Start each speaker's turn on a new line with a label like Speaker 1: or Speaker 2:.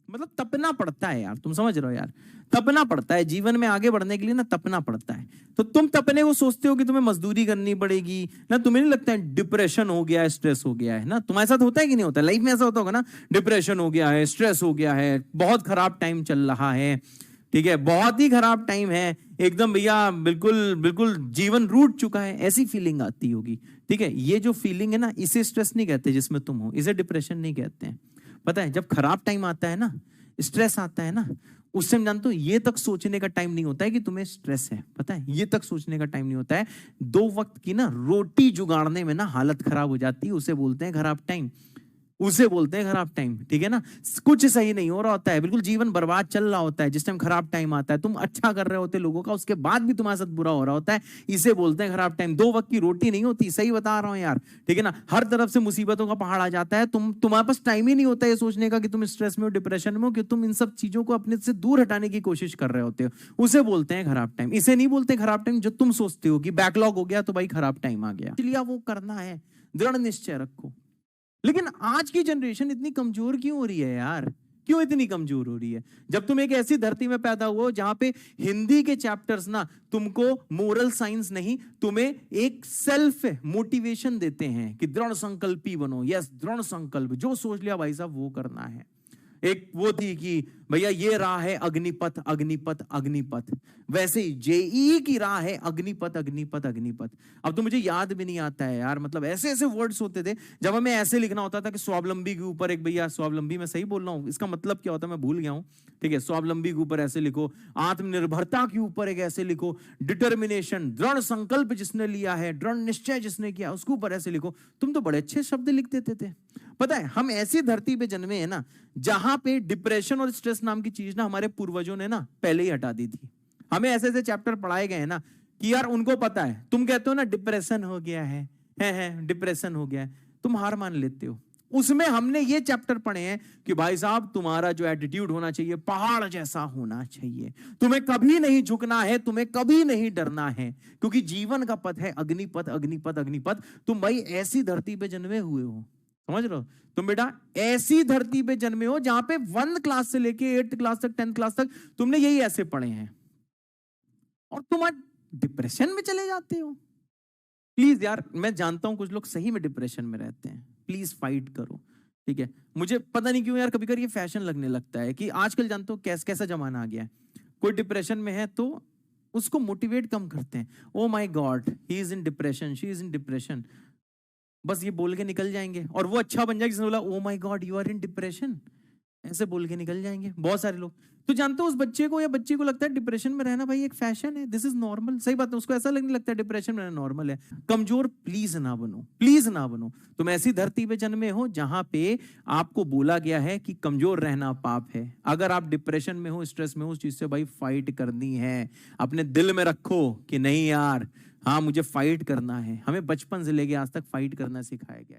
Speaker 1: मतलब तपना पड़ता है यार, तुम समझ रहे हो यार, तपना पड़ता है जीवन में आगे बढ़ने के लिए ना, तपना पड़ता है। तो तुम तपने को सोचते हो कि तुम्हें मजदूरी करनी पड़ेगी ना, तुम्हें नहीं लगता है डिप्रेशन हो गया है, स्ट्रेस हो गया है ना? तुम्हारे साथ होता है कि नहीं होता? लाइफ में ऐसा होता होगा ना, डिप्रेशन हो गया है, स्ट्रेस हो गया है, बहुत खराब टाइम चल रहा है, ठीक है, बहुत ही खराब टाइम है, एकदम भैया बिल्कुल बिल्कुल जीवन रूठ चुका है, ऐसी फीलिंग आती होगी। ठीक है, ये जो फीलिंग है ना, इसे स्ट्रेस नहीं कहते जिसमें तुम हो, इसे डिप्रेशन नहीं कहते हैं। पता है, जब खराब टाइम आता है ना, स्ट्रेस आता है ना, उस समय जानते हो ये तक सोचने का टाइम नहीं होता है कि तुम्हें स्ट्रेस है। पता है, ये तक सोचने का टाइम नहीं होता है। 2 वक्त की ना रोटी जुगाड़ने में ना हालत खराब हो जाती है, उसे बोलते हैं खराब टाइम, उसे बोलते हैं खराब टाइम। ठीक है ना, कुछ सही नहीं हो रहा होता है, बिल्कुल जीवन बर्बाद चल रहा होता है, जिस टाइम खराब टाइम आता है, तुम अच्छा कर रहे होते लोगों का, उसके बाद भी तुम्हारे साथ बुरा हो रहा होता है, इसे बोलते हैं खराब टाइम। 2 वक्त की रोटी नहीं होती, सही बता रहा हूं यार। ठीक है ना, हर तरफ से मुसीबतों का पहाड़ आ जाता है, तुम्हारे पास टाइम ही नहीं होता है सोचने का कि तुम स्ट्रेस में हो, डिप्रेशन में हो, कि तुम इन सब चीजों को अपने से दूर हटाने की कोशिश कर रहे होते हो, उसे बोलते हैं खराब टाइम। इसे नहीं बोलते खराब टाइम जो तुम सोचते हो कि बैकलॉग हो गया तो भाई खराब टाइम आ गया, इसलिए वो करना है, दृढ़ निश्चय रखो। लेकिन आज की जनरेशन इतनी कमजोर क्यों हो रही है यार? क्यों इतनी कमजोर हो रही है? जब तुम एक ऐसी धरती में पैदा हुए हो जहां पे हिंदी के चैप्टर्स ना तुमको मोरल साइंस नहीं, तुम्हें एक सेल्फ मोटिवेशन देते हैं कि दृढ़ संकल्पी बनो। यस, दृढ़ संकल्प, जो सोच लिया भाई साहब वो करना है। एक वो थी कि भैया ये राह है अग्निपथ अग्निपथ अग्निपथ, वैसे ही जेई की राह है अग्निपथ अग्निपथ अग्निपथ। अब तो मुझे याद भी नहीं आता है यार, मतलब ऐसे ऐसे वर्ड्स होते थे जब हमें ऐसे लिखना होता था कि स्वावलंबी के ऊपर एक, भैया स्वावलंबी मैं सही बोल रहा हूँ, इसका मतलब क्या होता है मैं भूल गया हूँ। ठीक है, स्वावलंबी के ऊपर ऐसे लिखो, आत्मनिर्भरता के ऊपर एक ऐसे लिखो, डिटर्मिनेशन, दृढ़ संकल्प जिसने लिया है, दृढ़ निश्चय जिसने किया, उसके ऊपर ऐसे लिखो। तुम तो बड़े अच्छे शब्द लिख देते थे। पता है, हम ऐसी धरती पे जन्मे हैं ना जहां पे डिप्रेशन और स्ट्रेस नाम की चीज ना हमारे पूर्वजों ने ना पहले ही हटा दी थी। हमें ऐसे ऐसे चैप्टर पढ़ाए गए हैं ना कि यार उनको पता है, तुम कहते हो ना डिप्रेशन हो गया है डिप्रेशन हो गया है, तुम हार मान लेते हो। उसमें हमने ये चैप्टर पढ़े हैं कि भाई साहब तुम्हारा जो एटीट्यूड होना चाहिए पहाड़ जैसा होना चाहिए, तुम्हें कभी नहीं झुकना है, तुम्हें कभी नहीं डरना है, क्योंकि जीवन का पथ है अग्निपथ अग्निपथ अग्निपथ। तुम भाई ऐसी धरती पे जन्मे हुए हो, समझ रहे हो, तुम बेटा ऐसी धरती पे जन्मे हो जहां पे 1 क्लास से लेके 8 क्लास तक 10 क्लास तक तुमने यही ऐसे पढ़े हैं, और तुम आज डिप्रेशन में चले जाते हो। प्लीज यार, मैं जानता हूं कुछ लोग सही में डिप्रेशन में रहते हैं, प्लीज फाइट करो। ठीक है, मुझे पता नहीं क्यों यार कभी कभी ये फैशन लगने लगता है कि आजकल जानते हो कैसा जमाना आ गया है, कोई डिप्रेशन में है तो उसको मोटिवेट कम करते हैं, oh my god he is in depression, she is in depression, बस ये बोल के निकल जाएंगे, और वो अच्छा बन जाएगा जिसने बोला oh my god you are in depression, ऐसे बोल के निकल जाएंगे बहुत सारे लोग। तो जानते हो उस बच्चे को या बच्ची को लगता है डिप्रेशन में रहना भाई एक फैशन है, दिस इज नॉर्मल। सही बात है, उसको ऐसा लगने लगता है डिप्रेशन में रहना नॉर्मल है। कमजोर प्लीज ना बनो, प्लीज ना बनो। तुम ऐसी धरती पे जन्मे हो जहां पे आपको बोला गया है कि कमजोर रहना पाप है। अगर आप डिप्रेशन में हो, स्ट्रेस में हो, उस चीज से भाई फाइट करनी है। अपने दिल में रखो कि नहीं यार, हाँ मुझे फाइट करना है। हमें बचपन से लेके आज तक फाइट करना सिखाया गया है।